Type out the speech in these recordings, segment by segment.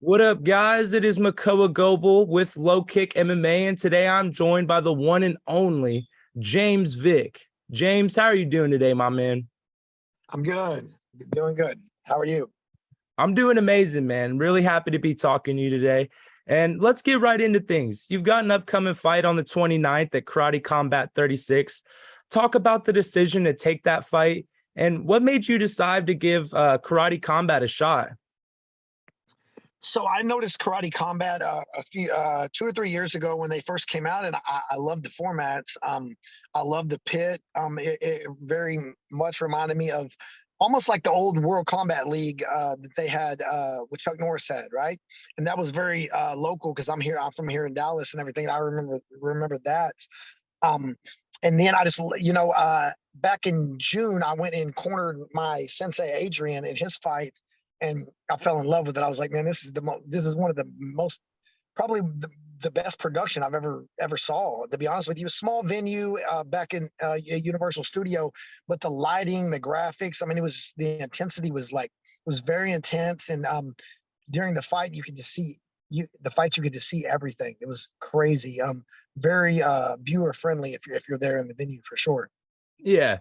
What up, guys? It is Makoa Goble with LowKick MMA, and today I'm joined by the one and only James Vick. James, how are you doing today, my man? I'm good. Doing good. How are you? I'm doing amazing, man. Really happy to be talking to you today. And let's get right into things. You've got an upcoming fight on the 29th at Karate Combat 36. Talk about the decision to take that fight and what made you decide to give Karate Combat a shot. So I noticed Karate Combat a few 2 or 3 years ago when they first came out, and I loved the formats. I love the pit. It very much reminded me of almost like the old World Combat League that they had with Chuck Norris had, right? And that was very local because I'm from here in Dallas and everything. And I remember that. Um, and then I just back in June I went and cornered my sensei Adrian in his fight, and I fell in love with it. I was like, man, this is one of the most probably the best production I've ever saw. To be honest with you, small venue back in Universal Studio, but the lighting, the graphics, I mean, the intensity was very intense, and during the fight you could just see you could just see everything. It was crazy. Very viewer friendly if you're there in the venue for sure. Yeah.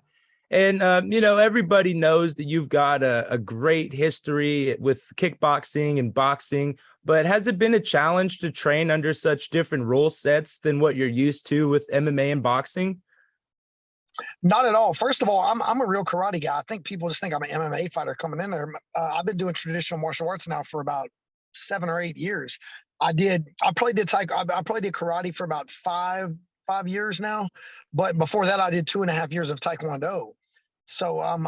And, everybody knows that you've got a great history with kickboxing and boxing, but has it been a challenge to train under such different rule sets than what you're used to with MMA and boxing? Not at all. First of all, I'm a real karate guy. I think people just think I'm an MMA fighter coming in there. I've been doing traditional martial arts now for about 7 or 8 years. I probably did karate for about five years now, but before that I did 2.5 years of taekwondo. So I'm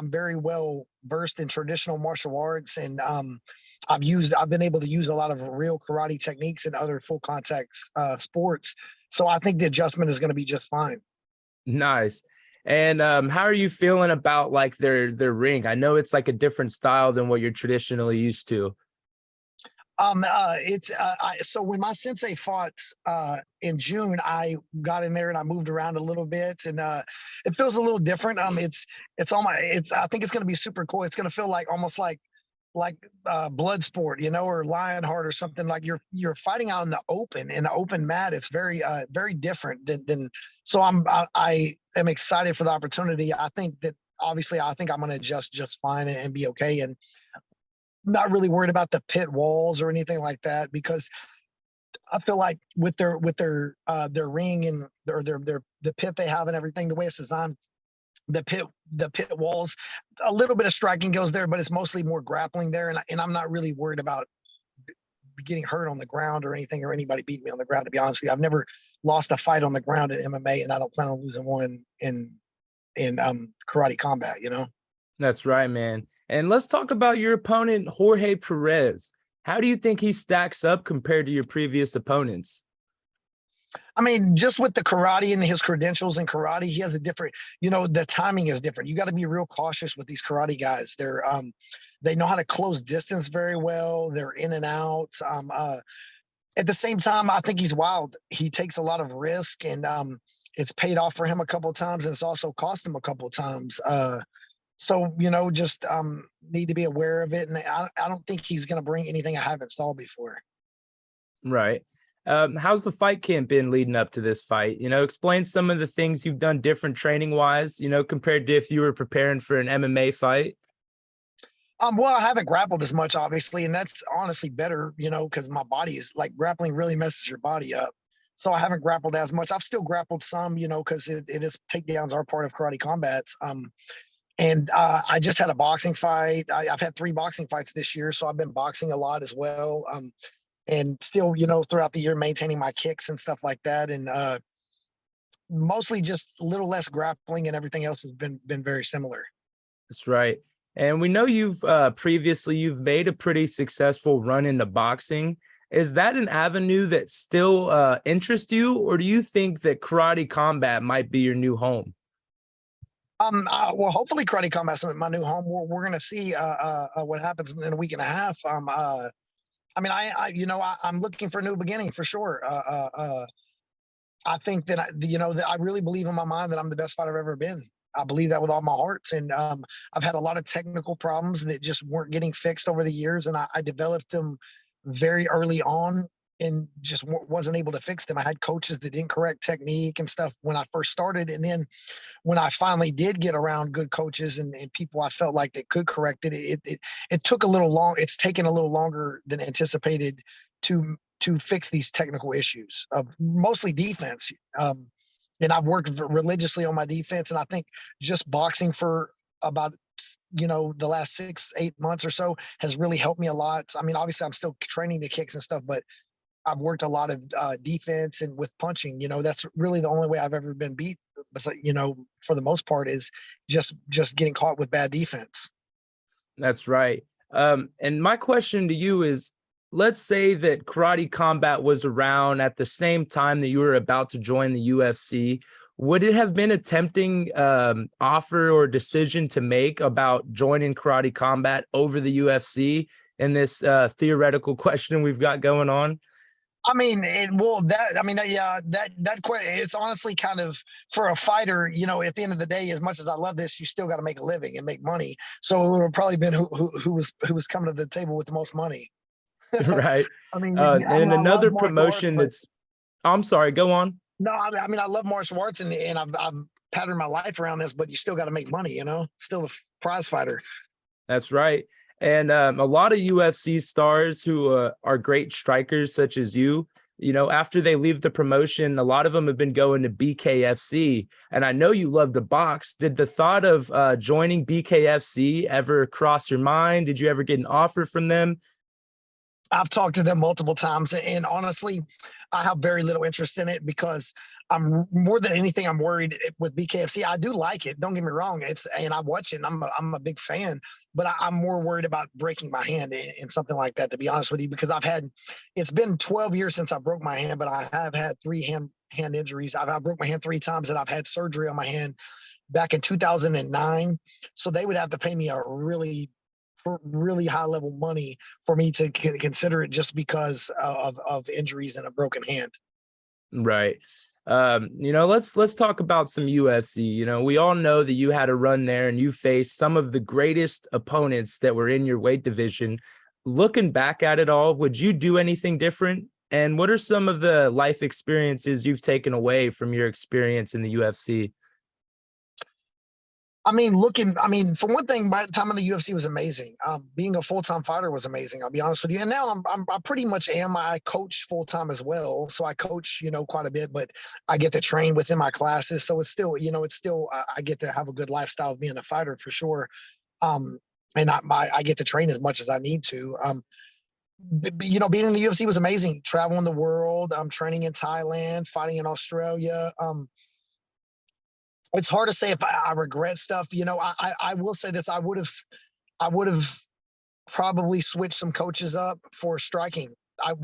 very well versed in traditional martial arts, and I've been able to use a lot of real karate techniques in other full contact sports. So I think the adjustment is going to be just fine. Nice. And how are you feeling about like their ring? I know it's like a different style than what you're traditionally used to. So when my sensei fought in June, I got in there and I moved around a little bit, and it feels a little different. I think it's going to be super cool. It's going to feel like almost like blood sport, or Lionheart or something. Like you're fighting out in the open mat. It's very very different than. So I am excited for the opportunity. I think I'm going to adjust just fine and be okay, and not really worried about the pit walls or anything like that, because I feel like with their ring and the pit they have and everything, the way it's designed, the pit walls, a little bit of striking goes there, but it's mostly more grappling there, and I'm not really worried about getting hurt on the ground or anything, or anybody beating me on the ground. To be honest with you, I've never lost a fight on the ground in MMA, and I don't plan on losing one in karate combat. That's right, man. And let's talk about your opponent, Jorge Perez. How do you think he stacks up compared to your previous opponents? I mean, just with the karate and his credentials in karate, he has a different, the timing is different. You got to be real cautious with these karate guys. They know how to close distance very well. They're in and out. At the same time, I think he's wild. He takes a lot of risk, and it's paid off for him a couple of times, and it's also cost him a couple of times. So, just need to be aware of it. And I don't think he's going to bring anything I haven't saw before. Right. How's the fight camp been leading up to this fight? Explain some of the things you've done different training wise, compared to if you were preparing for an MMA fight. Well, I haven't grappled as much, obviously, and that's honestly better, because my body is like, grappling really messes your body up. So I haven't grappled as much. I've still grappled some, because it is takedowns are part of karate combats. And I just had a boxing fight. I've had 3 boxing fights this year, so I've been boxing a lot as well. And still, throughout the year, maintaining my kicks and stuff like that. And mostly just a little less grappling, and everything else has been very similar. That's right. And we know you've previously you've made a pretty successful run into boxing. Is that an avenue that still interests you, or do you think that karate combat might be your new home? Well, hopefully karate combat's my new home. We're going to see what happens in a week and a half. I mean, I'm looking for a new beginning for sure. I think that I really believe in my mind that I'm the best fighter I've ever been. I believe that with all my heart. And I've had a lot of technical problems that just weren't getting fixed over the years. And I developed them very early on and just wasn't able to fix them. I had coaches that didn't correct technique and stuff when I first started. And then when I finally did get around good coaches and people I felt like that could correct it, it took a little long. It's taken a little longer than anticipated to fix these technical issues of mostly defense. And I've worked religiously on my defense. And I think just boxing for about, the last 6-8 months or so has really helped me a lot. I mean, obviously I'm still training the kicks and stuff, but I've worked a lot of defense and with punching, that's really the only way I've ever been beat. But, for the most part is just getting caught with bad defense. That's right. And my question to you is, let's say that Karate Combat was around at the same time that you were about to join the UFC. Would it have been a tempting offer or decision to make about joining Karate Combat over the UFC in this theoretical question we've got going on? I mean, it's honestly kind of for a fighter, at the end of the day, as much as I love this, you still got to make a living and make money. So it would have probably been who was coming to the table with the most money. Right. I mean, And I love another martial arts, promotion but that's, I'm sorry, go on. no, I mean, I love martial arts and I've patterned my life around this, but you still got to make money, still a prize fighter. That's right. And a lot of UFC stars who are great strikers, such as you, after they leave the promotion, a lot of them have been going to BKFC. And I know you love to box. Did the thought of joining BKFC ever cross your mind? Did you ever get an offer from them? I've talked to them multiple times, and honestly, I have very little interest in it because I'm more than anything, I'm worried with BKFC. I do like it. Don't get me wrong. And I watch it and I'm a big fan, but I'm more worried about breaking my hand in something like that, to be honest with you, because it's been 12 years since I broke my hand, but I have had 3 hand injuries. I broke my hand 3 times and I've had surgery on my hand back in 2009. So they would have to pay me a really high level money for me to consider it just because of injuries and a broken hand. Right. Let's talk about some UFC. We all know that you had a run there and you faced some of the greatest opponents that were in your weight division. Looking back at it all, would you do anything different? And what are some of the life experiences you've taken away from your experience in the UFC? I mean, for one thing, my time in the UFC was amazing. Being a full-time fighter was amazing. I'll be honest with you. And now I pretty much am. I coach full-time as well. So I coach, quite a bit, but I get to train within my classes. So it's still, I get to have a good lifestyle of being a fighter for sure. And I get to train as much as I need to. Being in the UFC was amazing. Traveling the world, training in Thailand, fighting in Australia. It's hard to say if I regret stuff. I will say this. I would have probably switched some coaches up for striking. I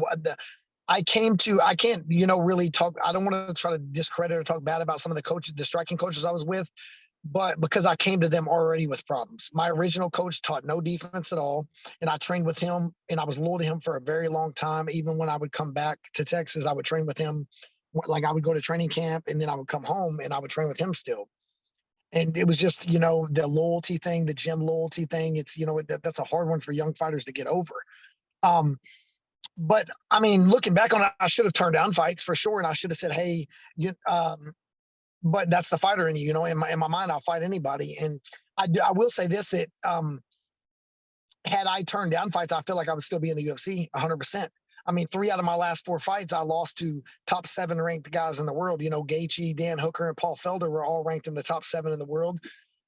can't, really talk. I don't want to try to discredit or talk bad about some of the striking coaches I was with, but because I came to them already with problems. My original coach taught no defense at all. And I trained with him and I was loyal to him for a very long time. Even when I would come back to Texas, I would train with him. Like I would go to training camp and then I would come home and I would train with him still. And it was just, the loyalty thing, the gym loyalty thing. It's, that's a hard one for young fighters to get over. But I mean, looking back on it, I should have turned down fights for sure. And I should have said, hey, but that's the fighter in you, in my mind, I'll fight anybody. And I will say this, that had I turned down fights, I feel like I would still be in the UFC 100%. I mean, 3 out of my last 4 fights, I lost to top 7 ranked guys in the world. Gaethje, Dan Hooker, and Paul Felder were all ranked in the top 7 in the world.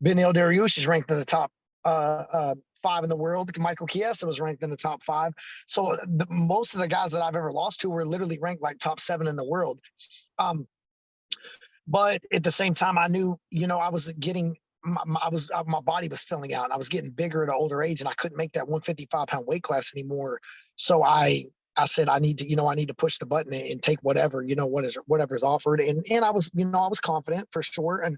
Beneil Dariush is ranked in the top 5 in the world. Michael Chiesa was ranked in the top 5. So most of the guys that I've ever lost to were literally ranked like top 7 in the world. But at the same time, I knew, I was getting my body was filling out and I was getting bigger at an older age and I couldn't make that 155-pound weight class anymore. So I said, I need to push the button and take whatever, whatever's offered. And I was, I was confident for sure. And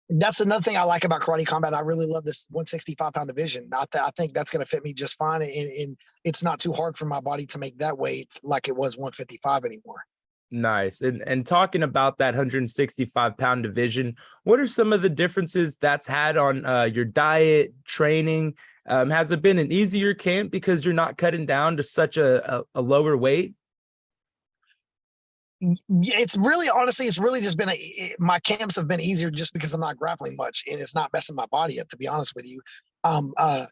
that's another thing I like about Karate Combat. I really love this 165-pound division. I think that's going to fit me just fine. And it's not too hard for my body to make that weight like it was 155 anymore. Nice. And talking about that 165-pound division, what are some of the differences that's had on your diet, training? Has it been an easier camp because you're not cutting down to such a lower weight? It's really, honestly, it's really just been my camps have been easier just because I'm not grappling much and it's not messing my body up, to be honest with you. Um, uh,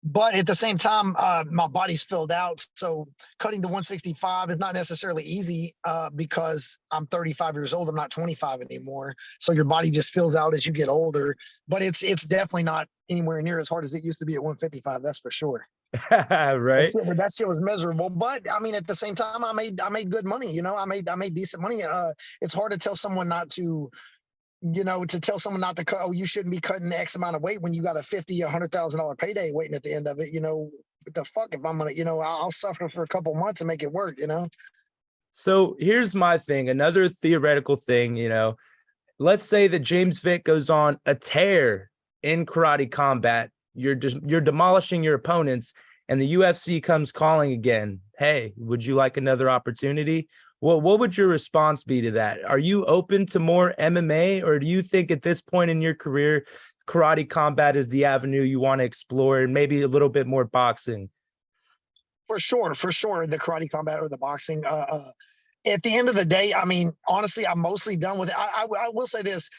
but at the same time, my body's filled out. So cutting to 165 is not necessarily easy because I'm 35 years old. I'm not 25 anymore. So your body just fills out as you get older. But it's definitely not anywhere near as hard as it used to be at 155. That's for sure. Right. That shit was miserable. But I mean, at the same time, I made good money. You know, I made decent money. It's hard to tell someone not to, to tell someone not to cut. Oh, you shouldn't be cutting X amount of weight when you got a $50,000, $100,000 payday waiting at the end of it. You know, what the fuck if I'm gonna, I'll suffer for a couple months and make it work. You know. So here's my thing, another theoretical thing, let's say that James Vick goes on a tear in karate combat. You're demolishing your opponents, and the UFC comes calling again. Hey, would you like another opportunity? Well, what would your response be to that? Are you open to more MMA, or do you think at this point in your career, karate combat is the avenue you want to explore, and maybe a little bit more boxing? For sure, the karate combat or the boxing. At the end of the day, I mean, honestly, I'm mostly done with it. I will say this: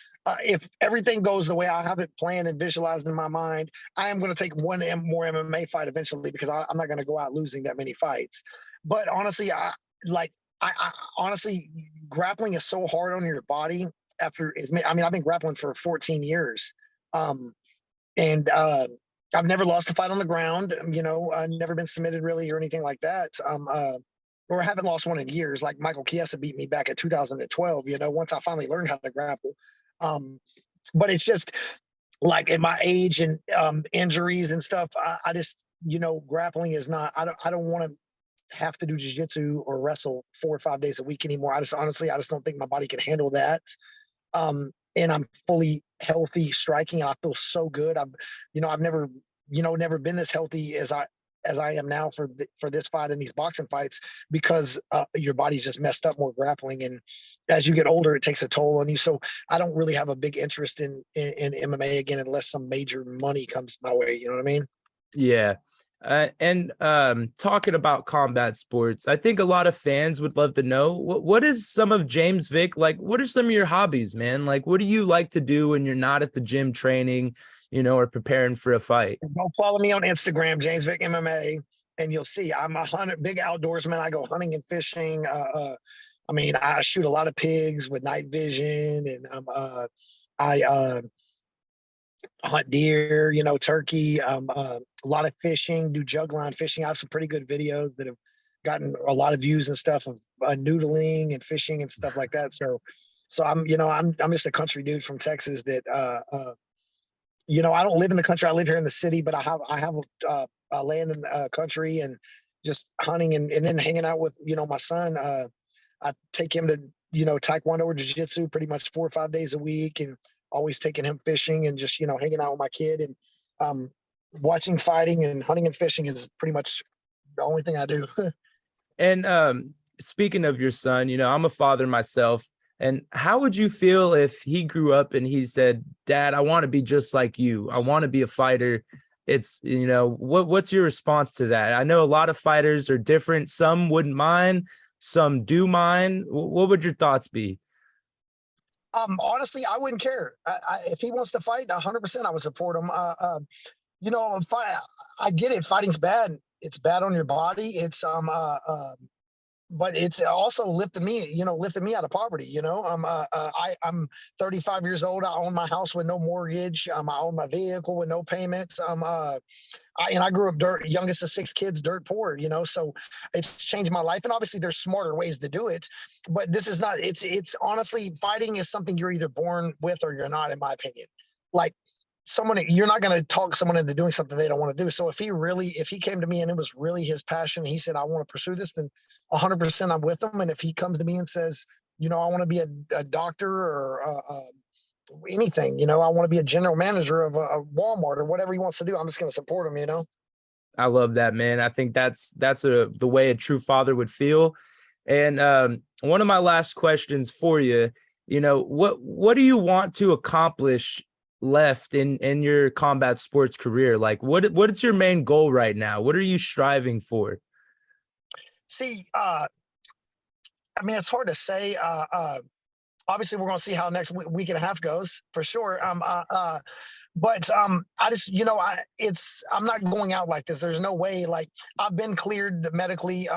if everything goes the way I have it planned and visualized in my mind, I am going to take one more MMA fight eventually because I'm not going to go out losing that many fights. But honestly, I honestly, grappling is so hard on your body. I mean, I've been grappling for 14 years, um, and I've never lost a fight on the ground. I've never been submitted really or anything like that. Or I haven't lost one in years. Like Michael Chiesa beat me back in 2012. Once I finally learned how to grapple. But it's just like at my age and injuries and stuff. I just grappling is not. I don't want to have to do jiu-jitsu or wrestle 4 or 5 days a week anymore. I just don't think my body can handle that. And I'm fully healthy striking. And I feel so good. I've never, never been this healthy as I am now for this fight and these boxing fights because your body's just messed up more grappling. And as you get older, it takes a toll on you. So I don't really have a big interest in MMA again, unless some major money comes my way. You know what I mean? Yeah. And talking about combat sports, I think a lot of fans would love to know what is some of James Vick like? What are some of your hobbies, man? Like, what do you like to do when you're not at the gym training, or preparing for a fight? Go follow me on Instagram, James Vick MMA, and you'll see I'm a big outdoorsman. I go hunting and fishing. I mean, I shoot a lot of pigs with night vision, and I hunt deer, turkey, a lot of fishing, do jug line fishing. I have some pretty good videos that have gotten a lot of views and stuff of noodling and fishing and stuff like that. So I'm just a country dude from Texas that, I don't live in the country. I live here in the city, but I have a land in the country and just hunting and then hanging out with, my son. I take him to, Taekwondo or Jiu-Jitsu pretty much 4 or 5 days a week and always taking him fishing and just, hanging out with my kid and watching fighting and hunting and fishing is pretty much the only thing I do. And speaking of your son, I'm a father myself. And how would you feel if he grew up and he said, Dad, I want to be just like you. I want to be a fighter. It's, what's your response to that? I know a lot of fighters are different. Some wouldn't mind, some do mind. What would your thoughts be? Honestly, I wouldn't care. If he wants to fight, 100%, I would support him. I get it. Fighting's bad. It's bad on your body. But it's also lifted me out of poverty. I'm 35 years old. I own my house with no mortgage. I own my vehicle with no payments. I grew up youngest of 6 kids, dirt poor, so it's changed my life. And obviously there's smarter ways to do it, but this is not, it's honestly, fighting is something you're either born with or you're not, in my opinion. Like you're not going to talk someone into doing something they don't want to do. So if he came to me and it was really his passion, he said, I want to pursue this, then 100% I'm with him. And if he comes to me and says, I want to be a doctor or anything, I want to be a general manager of a Walmart or whatever he wants to do, I'm just going to support him. I love that, man. I think that's the way a true father would feel. And one of my last questions for you, what do you want to accomplish left in your combat sports career? Like what's your main goal right now? What are you striving for? See, I mean, it's hard to say. Obviously, we're going to see how next week and a half goes for sure. But I just, I'm not going out like this. There's no way. Like, I've been cleared medically.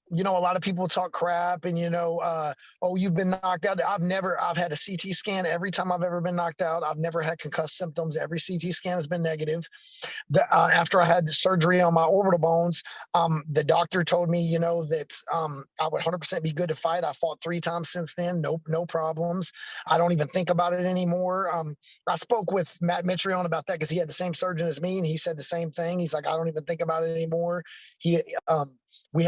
A lot of people talk crap and, oh, you've been knocked out. I've had a CT scan every time I've ever been knocked out. I've never had concussive symptoms. Every CT scan has been negative. After I had surgery on my orbital bones, the doctor told me, that I would 100% be good to fight. I fought 3 times since then. No problems. I don't even think about it anymore. I spoke with Matt Mitrione about that because he had the same surgeon as me, and he said the same thing. He's like, I don't even think about it anymore. Me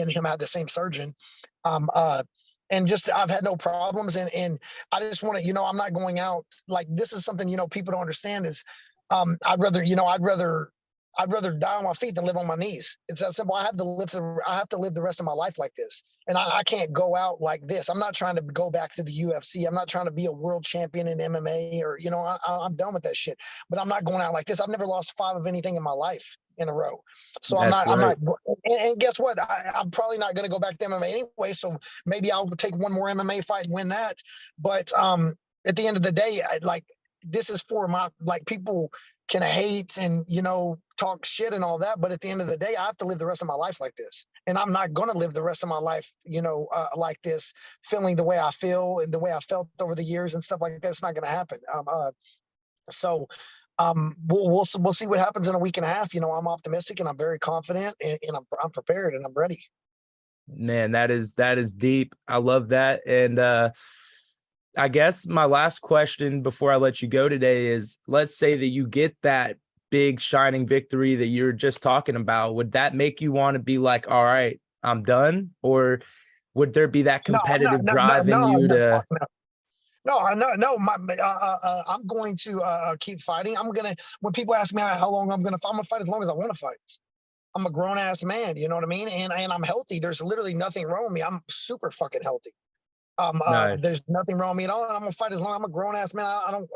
and him had the same surgeon. And just, I've had no problems. And I just want to, I'm not going out like this is something, people don't understand is, I'd rather die on my feet than live on my knees. It's that simple. I have to live the rest of my life like this. And I can't go out like this. I'm not trying to go back to the UFC. I'm not trying to be a world champion in MMA or, I'm done with that shit, but I'm not going out like this. I've never lost 5 of anything in my life in a row. So I'm not, and guess what? I'm probably not going to go back to MMA anyway. So maybe I'll take one more MMA fight and win that. But at the end of the day, this is for people can hate and, talk shit and all that. But at the end of the day, I have to live the rest of my life like this. And I'm not going to live the rest of my life, like this, feeling the way I feel and the way I felt over the years and stuff like that. It's not going to happen. We'll see what happens in a week and a half. I'm optimistic and I'm very confident and I'm prepared and I'm ready. Man, that is deep. I love that. And I guess my last question before I let you go today is, let's say that you get that big shining victory that you're just talking about. Would that make you want to be like, all right, I'm done? Or would there be that competitive drive in you to? No, I'm going to keep fighting. When people ask me how long I'm going to fight as long as I want to fight. I'm a grown ass man. You know what I mean? And I'm healthy. There's literally nothing wrong with me. I'm super fucking healthy. Nice. There's nothing wrong with me at all. And I'm going to fight as long. I'm a grown ass man. I don't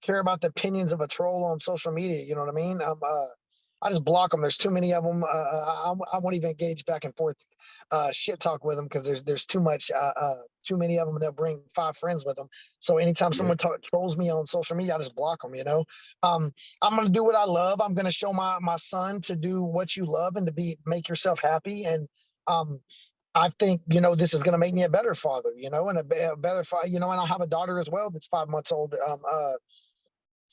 care about the opinions of a troll on social media. You know what I mean? I just block them. There's too many of them. I won't even engage back and forth shit talk with them because there's too many of them. They'll bring 5 friends with them. So anytime someone trolls me on social media, I just block them. I'm going to do what I love. I'm going to show my son to do what you love and to make yourself happy. And I think this is going to make me a better father. And a better father. And I'll have a daughter as well that's 5 months old.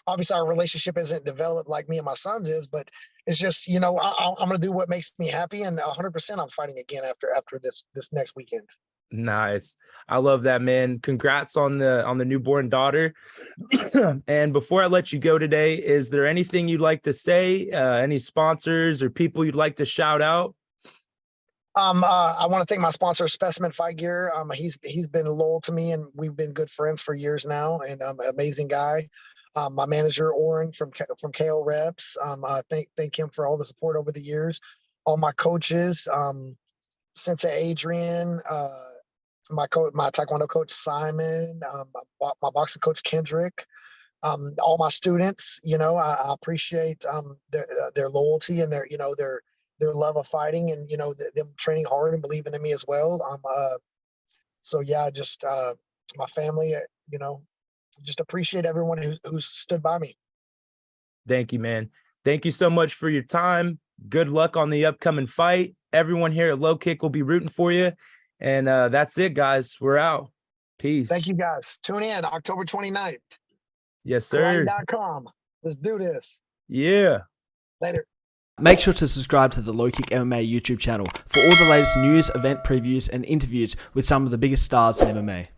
Obviously our relationship isn't developed like me and my son's is, but it's just, I'm going to do what makes me happy. And 100% I'm fighting again after this next weekend. Nice. I love that, man. Congrats on the newborn daughter. And before I let you go today, is there anything you'd like to say? Any sponsors or people you'd like to shout out? I want to thank my sponsor, Specimen Fight Gear. He's been loyal to me and we've been good friends for years now, and amazing guy. My manager, Oren from KO Reps. Thank him for all the support over the years. All my coaches, Sensei Adrian, my Taekwondo coach, Simon, my boxing coach, Kendrick, all my students. I appreciate their loyalty and their love of fighting and, them training hard and believing in me as well. Just my family, just appreciate everyone who stood by me. Thank you, man. Thank you so much for your time. Good luck on the upcoming fight. Everyone here at LowKick will be rooting for you. And that's it, guys. We're out. Peace. Thank you, guys. Tune in October 29th. Yes, sir. Karate.com. Let's do this. Yeah. Later. Make sure to subscribe to the LowKickMMA YouTube channel for all the latest news, event previews, and interviews with some of the biggest stars in MMA.